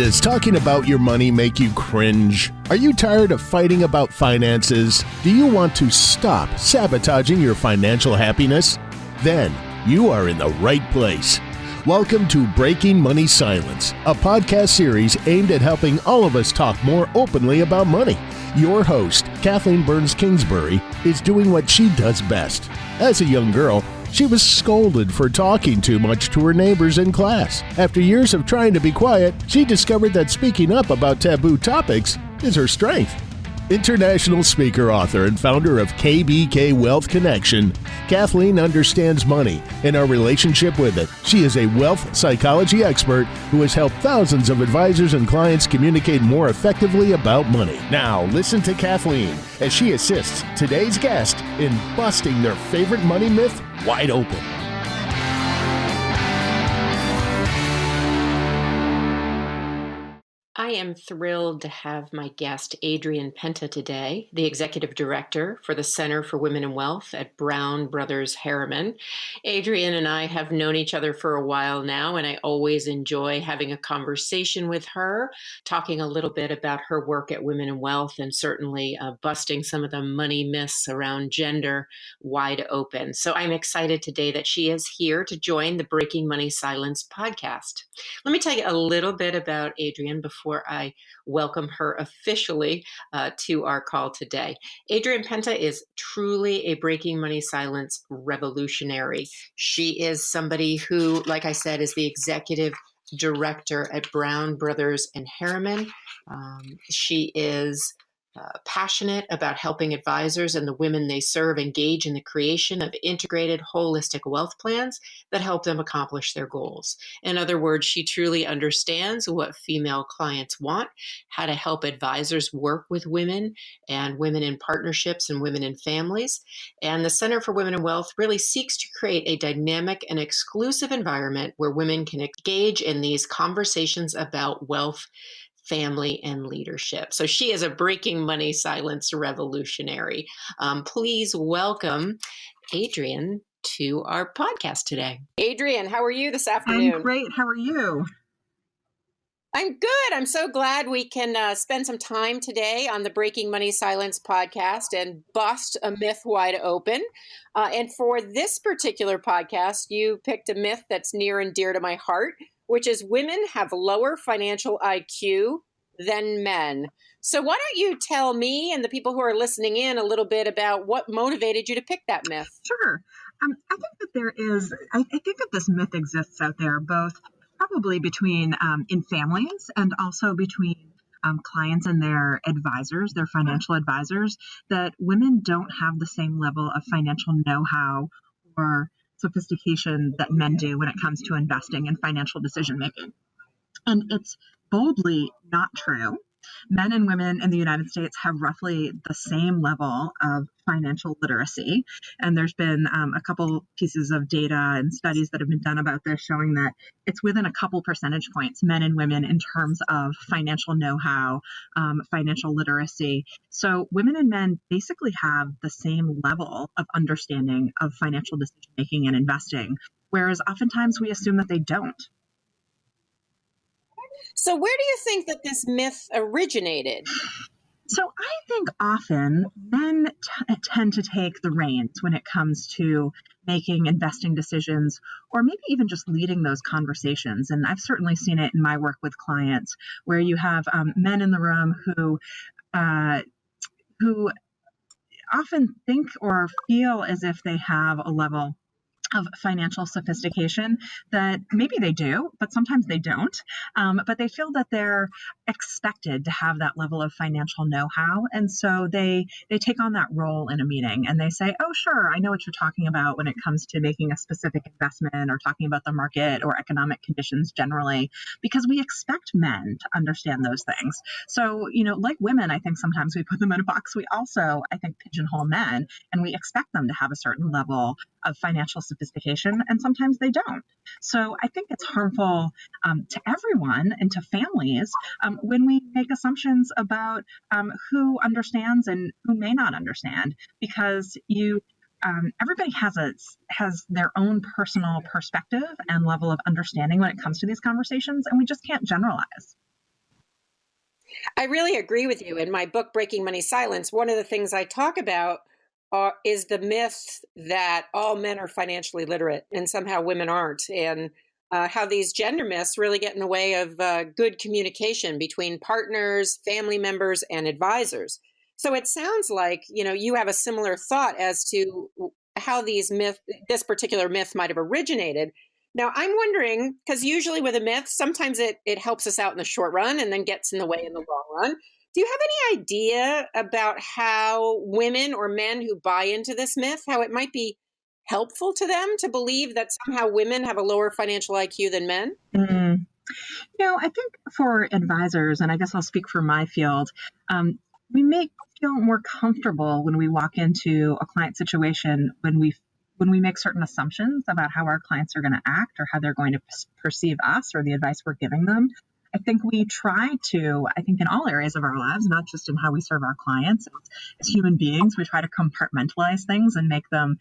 Does talking about your money make you cringe? Are you tired of fighting about finances? Do you want to stop sabotaging your financial happiness? Then you are in the right place. Welcome to Breaking Money Silence, a podcast series aimed at helping all of us talk more openly about money. Your host, Kathleen Kingsbury, is doing what she does best. As a young girl, she was scolded for talking too much to her neighbors in class. After years of trying to be quiet, she discovered that speaking up about taboo topics is her strength. International speaker, author, and founder of KBK Wealth Connection, Kathleen understands money and our relationship with it. She is a wealth psychology expert who has helped thousands of advisors and clients communicate more effectively about money. Now, listen to Kathleen as she assists today's guest in busting their favorite money myth wide open. I am thrilled to have my guest, Adrienne Penta, today, the Executive Director for the Center for Women and Wealth at Brown Brothers Harriman. Adrienne and I have known each other for a while now, and I always enjoy having a conversation with her, talking a little bit about her work at Women and Wealth, and certainly busting some of the money myths around gender wide open. So I'm excited today that she is here to join the Breaking Money Silence podcast. Let me tell you a little bit about Adrienne before I welcome her officially to our call today. Adrienne Penta is truly a Breaking Money Silence revolutionary. She is somebody who, like I said, is the executive director at Brown Brothers and Harriman. She is passionate about helping advisors and the women they serve engage in the creation of integrated, holistic wealth plans that help them accomplish their goals. In other words, she truly understands what female clients want, how to help advisors work with women and women in partnerships and women in families. And the Center for Women and Wealth really seeks to create a dynamic and exclusive environment where women can engage in these conversations about wealth, family, and leadership. So she is a Breaking Money Silence revolutionary. Please welcome Adrienne to our podcast today. Adrienne, how are you this afternoon? I'm great. How are you? I'm good. I'm so glad we can spend some time today on the Breaking Money Silence podcast and bust a myth wide open. And for this particular podcast, you picked a myth that's near and dear to my heart, which is women have lower financial IQ than men. So why don't you tell me and the people who are listening in a little bit about what motivated you to pick that myth? Sure. I think that this myth exists out there, both probably between in families and also between clients and their advisors, their financial advisors, that women don't have the same level of financial know-how or sophistication that men do when it comes to investing and financial decision making. And it's boldly not true. Men and women in the United States have roughly the same level of financial literacy. And there's been a couple pieces of data and studies that have been done about this showing that it's within a couple percentage points, men and women, in terms of financial know-how, financial literacy. So women and men basically have the same level of understanding of financial decision-making and investing, whereas oftentimes we assume that they don't. So where do you think that this myth originated? So I think often men tend to take the reins when it comes to making investing decisions, or maybe even just leading those conversations. And I've certainly seen it in my work with clients where you have men in the room who often think or feel as if they have a level of financial sophistication that maybe they do, but sometimes they don't. But they feel that they're expected to have that level of financial know-how. And so they take on that role in a meeting and they say, oh, sure, I know what you're talking about when it comes to making a specific investment or talking about the market or economic conditions generally, because we expect men to understand those things. So, like women, I think sometimes we put them in a box. We also, I think, pigeonhole men, and we expect them to have a certain level of financial sophistication, and sometimes they don't. So I think it's harmful to everyone and to families when we make assumptions about who understands and who may not understand, because everybody has their own personal perspective and level of understanding when it comes to these conversations, and we just can't generalize. I really agree with you. In my book, Breaking Money Silence, one of the things I talk about is the myth that all men are financially literate and somehow women aren't, and how these gender myths really get in the way of good communication between partners, family members, and advisors. So it sounds like, you have a similar thought as to how this particular myth might have originated. Now, I'm wondering, because usually with a myth, sometimes it helps us out in the short run and then gets in the way in the long run. Do you have any idea about how women or men who buy into this myth, how it might be helpful to them to believe that somehow women have a lower financial IQ than men? Mm. I think for advisors, and I guess I'll speak for my field, we may feel more comfortable when we walk into a client situation when we make certain assumptions about how our clients are going to act or how they're going to perceive us or the advice we're giving them. I think we try to, in all areas of our lives, not just in how we serve our clients, as human beings, we try to compartmentalize things and make them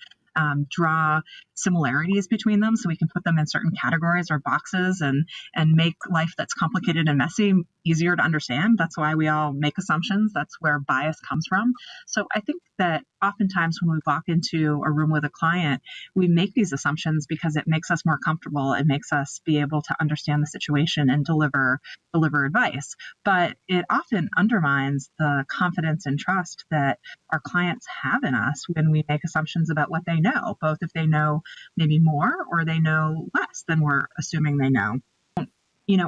draw similarities between them so we can put them in certain categories or boxes and make life that's complicated and messy easier to understand. That's why we all make assumptions. That's where bias comes from. So I think that oftentimes when we walk into a room with a client, we make these assumptions because it makes us more comfortable. It makes us be able to understand the situation and deliver advice. But it often undermines the confidence and trust that our clients have in us when we make assumptions about what they know, both if they know maybe more or they know less than we're assuming they know.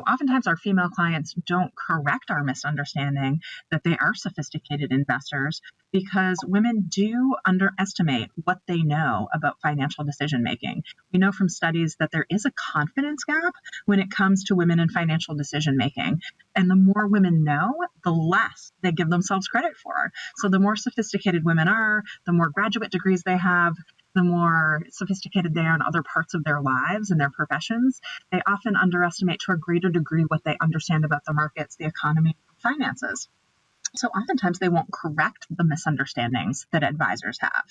Oftentimes our female clients don't correct our misunderstanding that they are sophisticated investors because women do underestimate what they know about financial decision making. We know from studies that there is a confidence gap when it comes to women in financial decision making. And the more women know, the less they give themselves credit for. So the more sophisticated women are, the more graduate degrees they have, the more sophisticated they are in other parts of their lives and their professions, they often underestimate to a greater degree what they understand about the markets, the economy, and finances. So oftentimes they won't correct the misunderstandings that advisors have.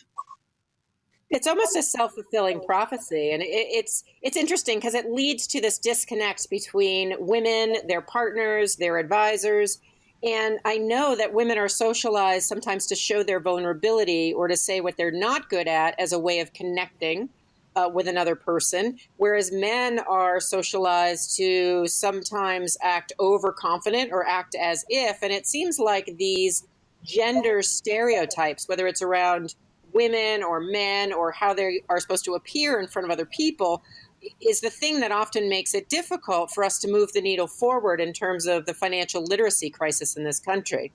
It's almost a self-fulfilling prophecy, and it's interesting because it leads to this disconnect between women, their partners, their advisors. And I know that women are socialized sometimes to show their vulnerability or to say what they're not good at as a way of connecting with another person, whereas men are socialized to sometimes act overconfident or act as if. And it seems like these gender stereotypes, whether it's around women or men or how they are supposed to appear in front of other people, is the thing that often makes it difficult for us to move the needle forward in terms of the financial literacy crisis in this country.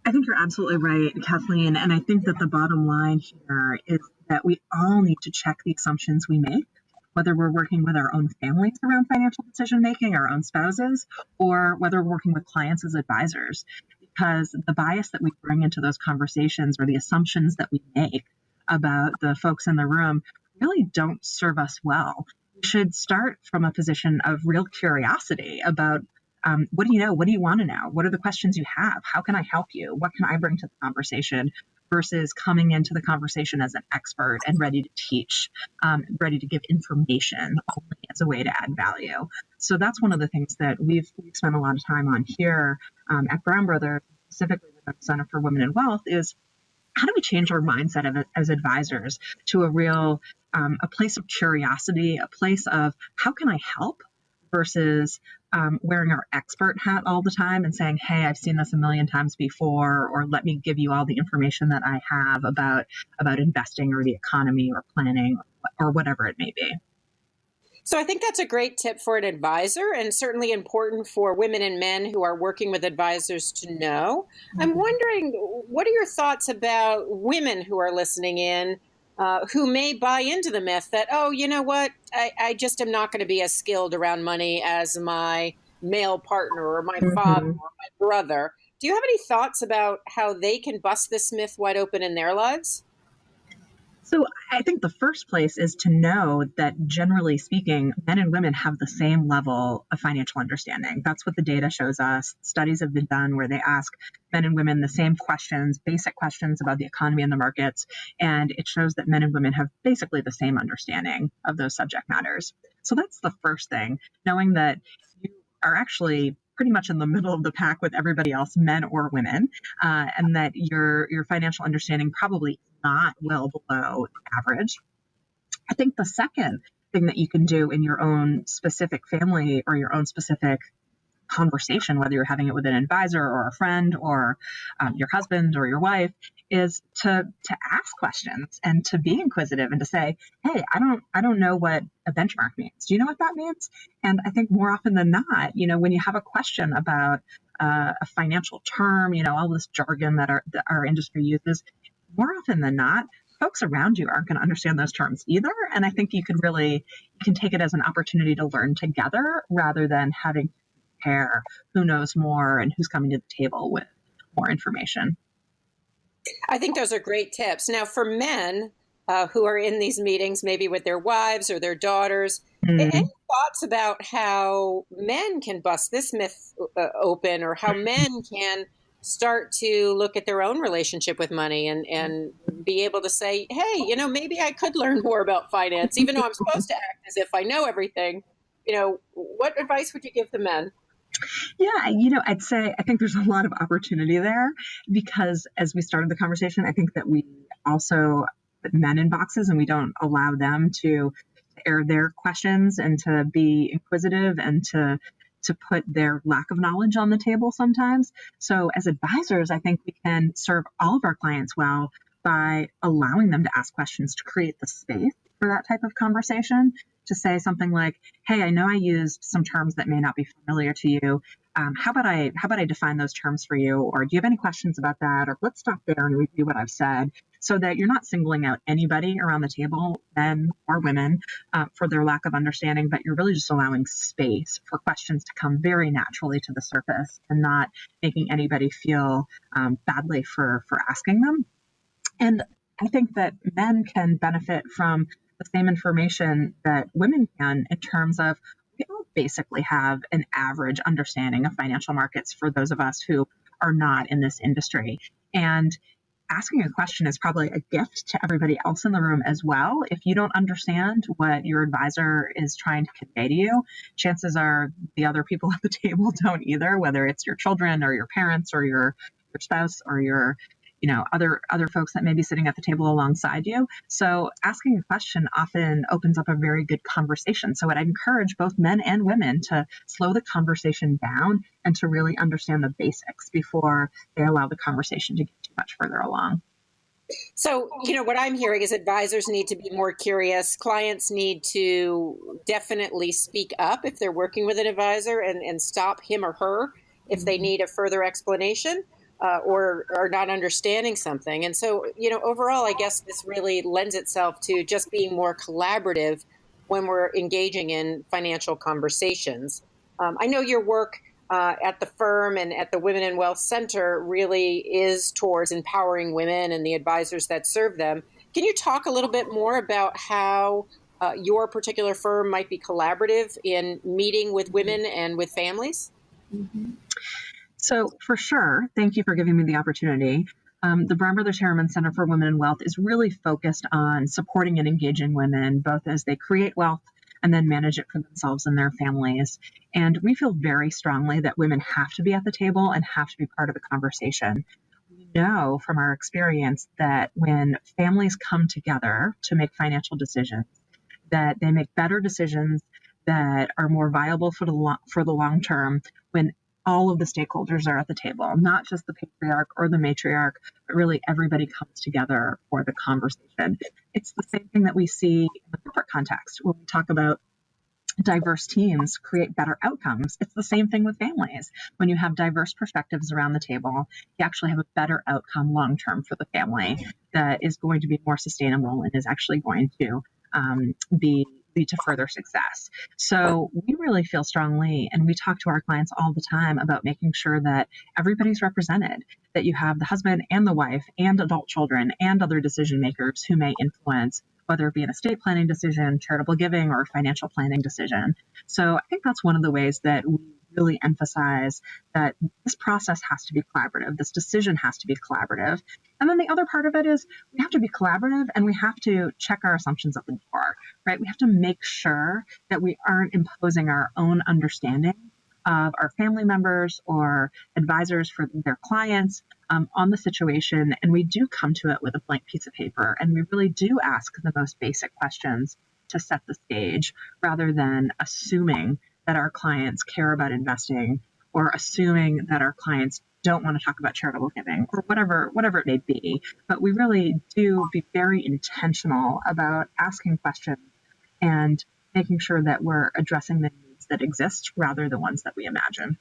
I think you're absolutely right, Kathleen. And I think that the bottom line here is that we all need to check the assumptions we make, whether we're working with our own families around financial decision making, our own spouses, or whether we're working with clients as advisors. Because the bias that we bring into those conversations or the assumptions that we make about the folks in the room really don't serve us well. We should start from a position of real curiosity about what do you know? What do you want to know? What are the questions you have? How can I help you? What can I bring to the conversation? Versus coming into the conversation as an expert and ready to teach, ready to give information only as a way to add value. So that's one of the things that we've spent a lot of time on here at Brown Brothers, specifically with the Center for Women and Wealth, is how do we change our mindset as advisors to a real, a place of curiosity, a place of how can I help versus wearing our expert hat all the time and saying, hey, I've seen this a million times before, or let me give you all the information that I have about investing or the economy or planning or whatever it may be. So I think that's a great tip for an advisor and certainly important for women and men who are working with advisors to know. I'm wondering, what are your thoughts about women who are listening in who may buy into the myth that, oh, you know what, I just am not going to be as skilled around money as my male partner or my father or my brother. Do you have any thoughts about how they can bust this myth wide open in their lives? So I think the first place is to know that generally speaking, men and women have the same level of financial understanding. That's what the data shows us. Studies have been done where they ask men and women the same questions, basic questions about the economy and the markets. And it shows that men and women have basically the same understanding of those subject matters. So that's the first thing, knowing that you are actually pretty much in the middle of the pack with everybody else, men or women, and that your financial understanding probably not well below average. I think the second thing that you can do in your own specific family or your own specific conversation, whether you're having it with an advisor or a friend or your husband or your wife, is to ask questions and to be inquisitive and to say, hey, I don't know what a benchmark means. Do you know what that means? And I think more often than not, when you have a question about a financial term, all this jargon that our industry uses, more often than not, folks around you aren't going to understand those terms either. And I think you can take it as an opportunity to learn together rather than having to compare who knows more and who's coming to the table with more information. I think those are great tips. Now, for men who are in these meetings, maybe with their wives or their daughters, any thoughts about how men can bust this myth open, or how men can start to look at their own relationship with money and be able to say, hey, maybe I could learn more about finance, even though I'm supposed to act as if I know everything. What advice would you give the men? Yeah, I'd say I think there's a lot of opportunity there, because as we started the conversation, I think that we also put men in boxes and we don't allow them to air their questions and to be inquisitive and to put their lack of knowledge on the table sometimes. So as advisors, I think we can serve all of our clients well by allowing them to ask questions to create the space for that type of conversation, to say something like, hey, I know I used some terms that may not be familiar to you. How about I define those terms for you? Or do you have any questions about that? Or let's stop there and review what I've said, so that you're not singling out anybody around the table, men or women, for their lack of understanding, but you're really just allowing space for questions to come very naturally to the surface and not making anybody feel badly for asking them. And I think that men can benefit from the same information that women can, in terms of we all basically have an average understanding of financial markets for those of us who are not in this industry. And asking a question is probably a gift to everybody else in the room as well. If you don't understand what your advisor is trying to convey to you, chances are the other people at the table don't either, whether it's your children or your parents or your spouse or your other folks that may be sitting at the table alongside you. So asking a question often opens up a very good conversation. So I'd encourage both men and women to slow the conversation down and to really understand the basics before they allow the conversation to get too much further along. So, what I'm hearing is advisors need to be more curious. Clients need to definitely speak up if they're working with an advisor and stop him or her if they need a further explanation. Or are not understanding something. And so, overall, I guess this really lends itself to just being more collaborative when we're engaging in financial conversations. I know your work at the firm and at the Women in Wealth Center really is towards empowering women and the advisors that serve them. Can you talk a little bit more about how your particular firm might be collaborative in meeting with women and with families? Mm-hmm. So for sure, thank you for giving me the opportunity. The Brown Brothers Harriman Center for Women in Wealth is really focused on supporting and engaging women, both as they create wealth and then manage it for themselves and their families. And we feel very strongly that women have to be at the table and have to be part of the conversation. We know from our experience that when families come together to make financial decisions, that they make better decisions that are more viable for the long term when all of the stakeholders are at the table, not just the patriarch or the matriarch, but really everybody comes together for the conversation. It's the same thing that we see in the corporate context when we talk about diverse teams create better outcomes. It's the same thing with families. When you have diverse perspectives around the table, you actually have a better outcome long term for the family that is going to be more sustainable and is actually going to lead to further success. So we really feel strongly, and we talk to our clients all the time about making sure that everybody's represented, that you have the husband and the wife and adult children and other decision makers who may influence, whether it be an estate planning decision, charitable giving, or financial planning decision. So I think that's one of the ways that we really emphasize that this process has to be collaborative. This decision has to be collaborative. And then the other part of it is we have to be collaborative and we have to check our assumptions at the door, right? We have to make sure that we aren't imposing our own understanding of our family members or advisors for their clients on the situation. And we do come to it with a blank piece of paper. And we really do ask the most basic questions to set the stage rather than assuming that our clients care about investing or assuming that our clients don't want to talk about charitable giving or whatever it may be. But we really do be very intentional about asking questions and making sure that we're addressing the needs that exist rather than ones that we imagine.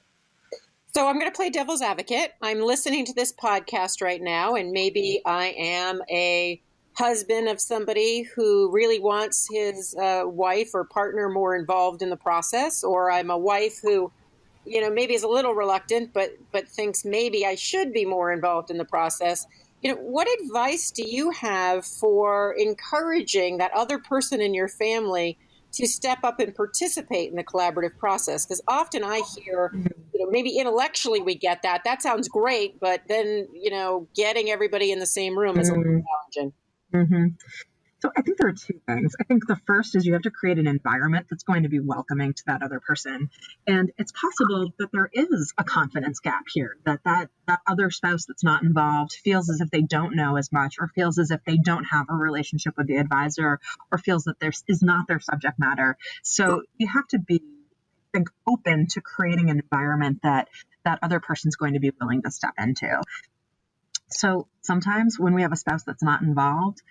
So I'm going to play devil's advocate. I'm listening to this podcast right now, and maybe I am a husband of somebody who really wants his wife or partner more involved in the process, or I'm a wife who, maybe is a little reluctant, but thinks maybe I should be more involved in the process. What advice do you have for encouraging that other person in your family to step up and participate in the collaborative process? Because often I hear, maybe intellectually we get that. That sounds great, but then, getting everybody in the same room is a little challenging. Mm-hmm. So I think there are two things. I think the first is you have to create an environment that's going to be welcoming to that other person. And it's possible that there is a confidence gap here, that other spouse that's not involved feels as if they don't know as much, or feels as if they don't have a relationship with the advisor, or feels that there is not their subject matter. So you have to be, I think, open to creating an environment that other person's going to be willing to step into. So sometimes when we have a spouse that's not involved,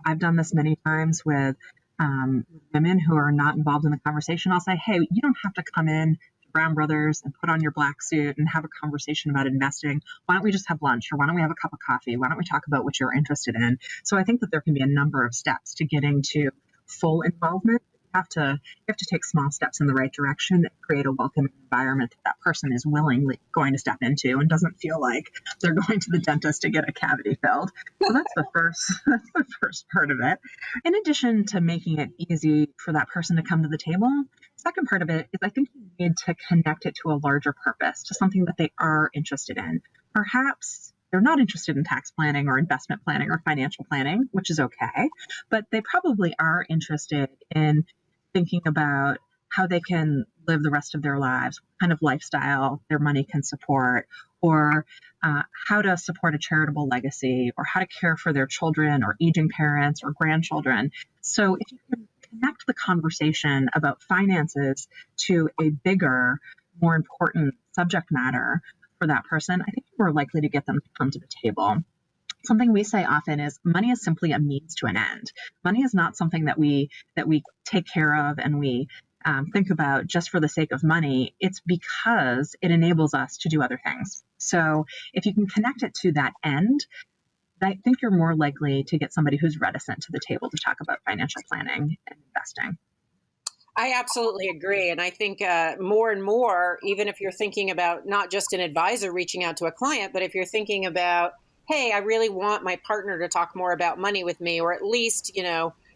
I've done this many times with women who are not involved in the conversation. I'll say, hey, you don't have to come in to Brown Brothers and put on your black suit and have a conversation about investing. Why don't we just have lunch, or why don't we have a cup of coffee? Why don't we talk about what you're interested in? So I think that there can be a number of steps to getting to full involvement. You have to take small steps in the right direction that create a welcoming environment that person is willingly going to step into and doesn't feel like they're going to the dentist to get a cavity filled. So that's the first part of it. In addition to making it easy for that person to come to the table, the second part of it is I think you need to connect it to a larger purpose, to something that they are interested in. Perhaps they're not interested in tax planning or investment planning or financial planning, which is okay, but they probably are interested in thinking about how they can live the rest of their lives, what kind of lifestyle their money can support, or how to support a charitable legacy, or how to care for their children or aging parents or grandchildren. So if you can connect the conversation about finances to a bigger, more important subject matter for that person, I think you're more likely to get them to come to the table. Something we say often is money is simply a means to an end. Money is not something that we take care of and we think about just for the sake of money. It's because it enables us to do other things. So if you can connect it to that end, I think you're more likely to get somebody who's reticent to the table to talk about financial planning and investing. I absolutely agree. And I think more and more, even if you're thinking about not just an advisor reaching out to a client, but if you're thinking about, hey, I really want my partner to talk more about money with me, or at least,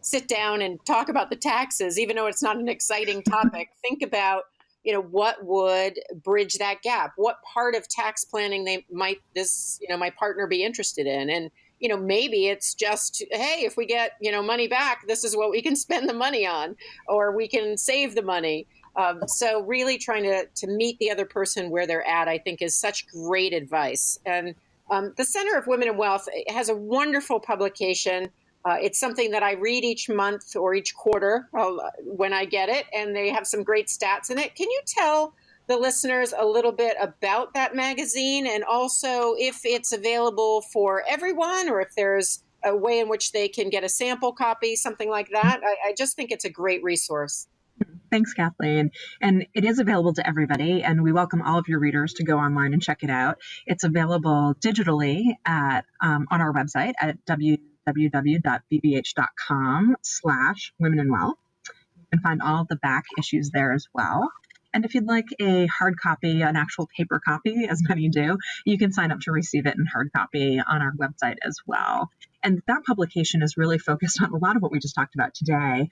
sit down and talk about the taxes, even though it's not an exciting topic. Think about, what would bridge that gap? What part of tax planning my partner be interested in? And, maybe it's just, hey, if we get, money back, this is what we can spend the money on, or we can save the money. So really trying to meet the other person where they're at, I think, is such great advice. And the Center of Women and Wealth has a wonderful publication. It's something that I read each month or each quarter when I get it, and they have some great stats in it. Can you tell the listeners a little bit about that magazine, and also if it's available for everyone, or if there's a way in which they can get a sample copy, something like that? I just think it's a great resource. Thanks, Kathleen. And it is available to everybody, and we welcome all of your readers to go online and check it out. It's available digitally on our website at www.bbh.com/women and wealth. You can find all of the back issues there as well. And if you'd like a hard copy, an actual paper copy, as many do, you can sign up to receive it in hard copy on our website as well. And that publication is really focused on a lot of what we just talked about today,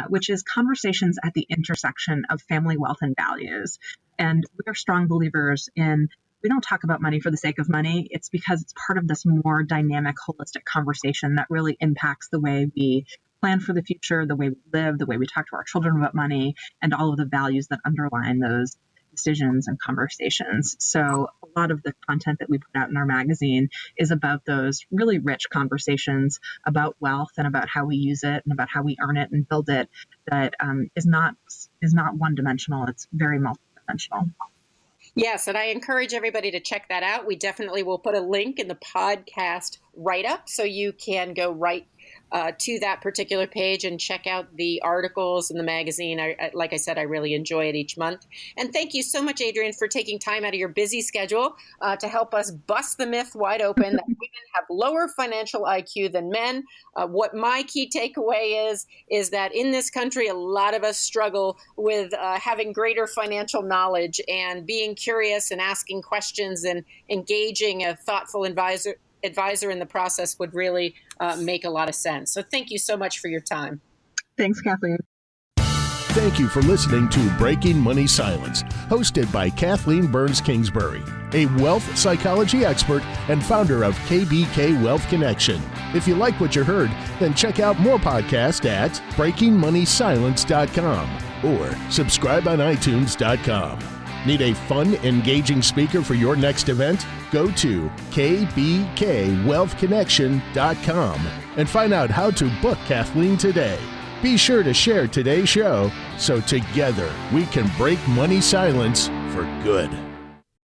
which is conversations at the intersection of family, wealth, and values. And we're strong believers in, we don't talk about money for the sake of money. It's because it's part of this more dynamic, holistic conversation that really impacts the way we plan for the future, the way we live, the way we talk to our children about money, and all of the values that underline those decisions and conversations. So a lot of the content that we put out in our magazine is about those really rich conversations about wealth and about how we use it and about how we earn it and build it. That is not one dimensional. It's very multidimensional. Yes, and I encourage everybody to check that out. We definitely will put a link in the podcast write-up so you can go right to that particular page and check out the articles in the magazine. Like I said, I really enjoy it each month. And thank you so much, Adrienne, for taking time out of your busy schedule to help us bust the myth wide open that women have lower financial IQ than men. What my key takeaway is that in this country, a lot of us struggle with having greater financial knowledge and being curious and asking questions and engaging a thoughtful advisor in the process would really make a lot of sense. So thank you so much for your time. Thanks, Kathleen. Thank you for listening to Breaking Money Silence, hosted by Kathleen Burns Kingsbury, a wealth psychology expert and founder of KBK Wealth Connection. If you like what you heard, then check out more podcasts at breakingmoneysilence.com or subscribe on iTunes.com. Need a fun, engaging speaker for your next event? Go to kbkwealthconnection.com and find out how to book Kathleen today. Be sure to share today's show so together we can break money silence for good.